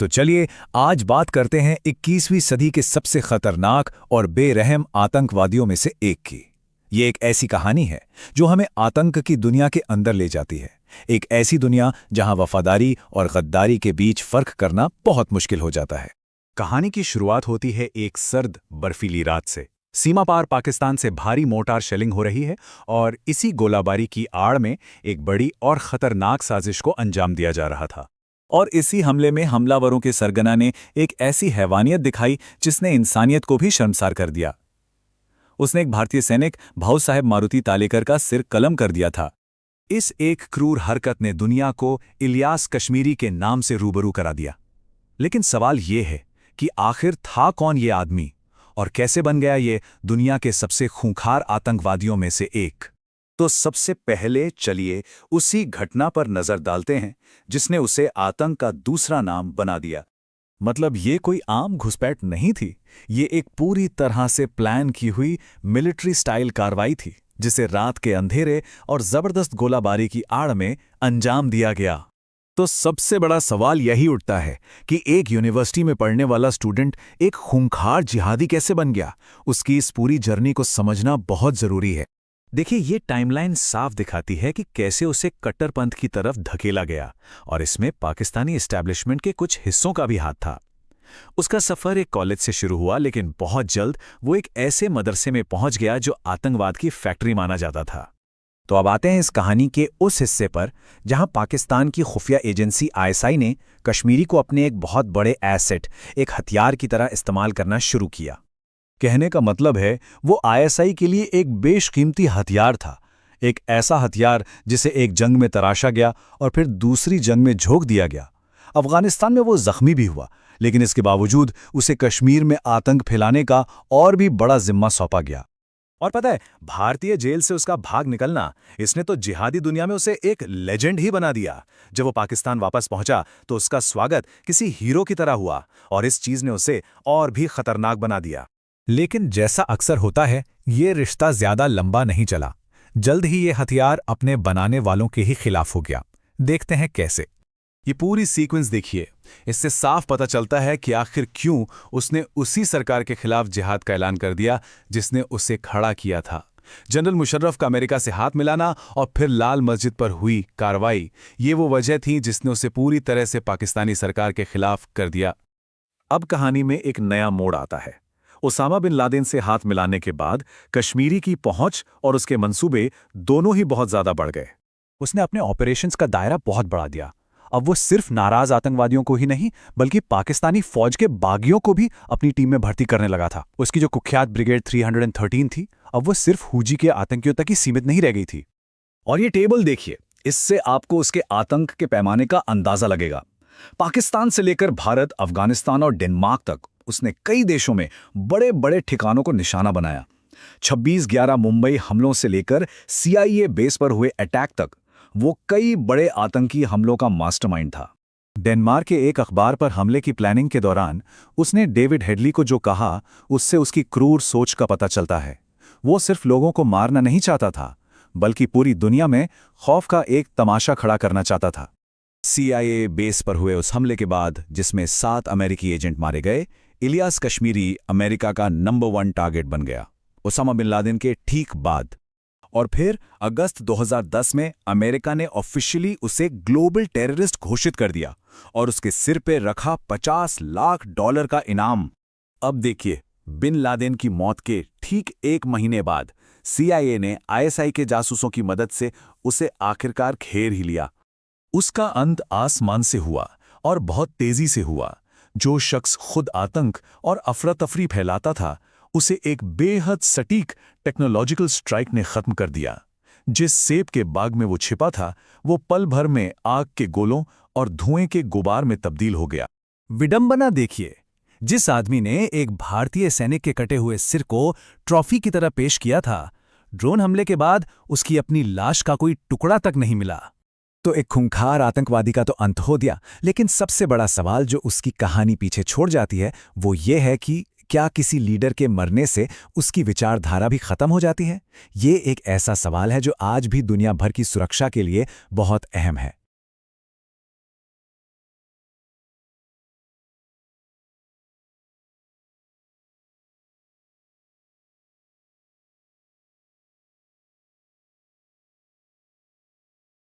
तो चलिए आज बात करते हैं 21वीं सदी के सबसे खतरनाक और बेरहम आतंकवादियों में से एक की। ये एक ऐसी कहानी है जो हमें आतंक की दुनिया के अंदर ले जाती है। एक ऐसी दुनिया जहां वफादारी और गद्दारी के बीच फर्क करना बहुत मुश्किल हो जाता है। कहानी की शुरुआत होती है एक सर्द बर्फीली रात से। सीमा पार पाकिस्तान से भारी मोर्टार शेलिंग हो रही है और इसी गोलाबारी की आड़ में एक बड़ी और खतरनाक साजिश को अंजाम दिया जा रहा था। और इसी हमले में हमलावरों के सरगना ने एक ऐसी हैवानियत दिखाई जिसने इंसानियत को भी शर्मसार कर दिया। उसने एक भारतीय सैनिक भाऊ साहब मारुति तालेकर का सिर कलम कर दिया था। इस एक क्रूर हरकत ने दुनिया को इलियास कश्मीरी के नाम से रूबरू करा दिया। लेकिन सवाल ये है कि आखिर था कौन ये आदमी और कैसे बन गया ये दुनिया के सबसे खूंखार आतंकवादियों में से एक। तो सबसे पहले चलिए उसी घटना पर नजर डालते हैं जिसने उसे आतंक का दूसरा नाम बना दिया। मतलब ये कोई आम घुसपैठ नहीं थी, ये एक पूरी तरह से प्लान की हुई मिलिट्री स्टाइल कार्रवाई थी जिसे रात के अंधेरे और जबरदस्त गोलाबारी की आड़ में अंजाम दिया गया। तो सबसे बड़ा सवाल यही उठता है कि एक यूनिवर्सिटी में पढ़ने वाला स्टूडेंट एक खूंखार जिहादी कैसे बन गया। उसकी इस पूरी जर्नी को समझना बहुत जरूरी है। देखिए, ये टाइमलाइन साफ दिखाती है कि कैसे उसे कट्टरपंथ की तरफ धकेला गया और इसमें पाकिस्तानी एस्टैब्लिशमेंट के कुछ हिस्सों का भी हाथ था। उसका सफर एक कॉलेज से शुरू हुआ, लेकिन बहुत जल्द वो एक ऐसे मदरसे में पहुंच गया जो आतंकवाद की फैक्ट्री माना जाता था। तो अब आते हैं इस कहानी के उस हिस्से पर जहां पाकिस्तान की खुफिया एजेंसी आईएसआई ने कश्मीरी को अपने एक बहुत बड़े एसेट, एक हथियार की तरह इस्तेमाल करना शुरू किया। कहने का मतलब है वो आईएसआई के लिए एक बेशकीमती हथियार था, एक ऐसा हथियार जिसे एक जंग में तराशा गया और फिर दूसरी जंग में झोंक दिया गया। अफगानिस्तान में वो जख्मी भी हुआ, लेकिन इसके बावजूद उसे कश्मीर में आतंक फैलाने का और भी बड़ा जिम्मा सौंपा गया। और पता है, भारतीय जेल से उसका भाग निकलना, इसने तो जिहादी दुनिया में उसे एक लेजेंड ही बना दिया। जब वो पाकिस्तान वापस पहुंचा तो उसका स्वागत किसी हीरो की तरह हुआ और इस चीज ने उसे और भी खतरनाक बना दिया। लेकिन जैसा अक्सर होता है, ये रिश्ता ज्यादा लंबा नहीं चला। जल्द ही ये हथियार अपने बनाने वालों के ही खिलाफ हो गया। देखते हैं कैसे। ये पूरी सीक्वेंस देखिए, इससे साफ पता चलता है कि आखिर क्यों उसने उसी सरकार के खिलाफ जिहाद का ऐलान कर दिया जिसने उसे खड़ा किया था। जनरल मुशर्रफ का अमेरिका से हाथ मिलाना और फिर लाल मस्जिद पर हुई कार्रवाई, ये वो वजह थी जिसने उसे पूरी तरह से पाकिस्तानी सरकार के खिलाफ कर दिया। अब कहानी में एक नया मोड़ आता है। ओसामा बिन लादेन से हाथ मिलाने के बाद कश्मीरी की पहुंच और उसके मंसूबे दोनों ही बहुत ज्यादा बढ़ गए। उसने अपने ऑपरेशंस का दायरा बहुत बढ़ा दिया। अब वो सिर्फ नाराज आतंकवादियों को ही नहीं, बल्कि पाकिस्तानी फौज के बागियों को भी अपनी टीम में भर्ती करने लगा था। उसकी जो कुख्यात ब्रिगेड 313 थी, अब वो सिर्फ हुजी के आतंकियों तक ही सीमित नहीं रह गई थी। और ये टेबल देखिए, इससे आपको उसके आतंक के पैमाने का अंदाजा लगेगा। पाकिस्तान से लेकर भारत, अफगानिस्तान और डेनमार्क तक उसने कई देशों में बड़े बड़े ठिकानों को निशाना बनाया। 26/11 मुंबई हमलों से लेकर CIA बेस पर हुए अटैक तक वो कई बड़े आतंकी हमलों का मास्टरमाइंड था। डेनमार्क के एक अखबार पर हमले की प्लानिंग के दौरान उसने डेविड हेडली को जो कहा, उससे उसकी क्रूर सोच का पता चलता है। वो सिर्फ लोगों को मारना नहीं चाहता था, बल्कि पूरी दुनिया में खौफ का एक तमाशा खड़ा करना चाहता था। CIA बेस पर हुए उस हमले के बाद, जिसमें 7 अमेरिकी एजेंट मारे गए, इलियास कश्मीरी अमेरिका का नंबर 1 टारगेट बन गया, ओसामा बिन लादेन के ठीक बाद। और फिर अगस्त 2010 में अमेरिका ने ऑफिशियली उसे ग्लोबल टेररिस्ट घोषित कर दिया और उसके सिर पे रखा $50 लाख का इनाम। अब देखिए, बिन लादेन की मौत के ठीक 1 महीने बाद CIA ने ISI के जासूसों की मदद से उसे आखिरकार घेर ही लिया। उसका अंत आसमान से हुआ और बहुत तेजी से हुआ। जो शख्स खुद आतंक और अफरा तफरी फैलाता था, उसे एक बेहद सटीक टेक्नोलॉजिकल स्ट्राइक ने खत्म कर दिया। जिस सेब के बाग में वो छिपा था, वो पल भर में आग के गोलों और धुएं के गुबार में तब्दील हो गया। विडंबना देखिए, जिस आदमी ने एक भारतीय सैनिक के कटे हुए सिर को ट्रॉफी की तरह पेश किया था, ड्रोन हमले के बाद उसकी अपनी लाश का कोई टुकड़ा तक नहीं मिला। तो एक खूंखार आतंकवादी का तो अंत हो गया, लेकिन सबसे बड़ा सवाल जो उसकी कहानी पीछे छोड़ जाती है, वो ये है कि क्या किसी लीडर के मरने से उसकी विचारधारा भी खत्म हो जाती है? ये एक ऐसा सवाल है जो आज भी दुनिया भर की सुरक्षा के लिए बहुत अहम है।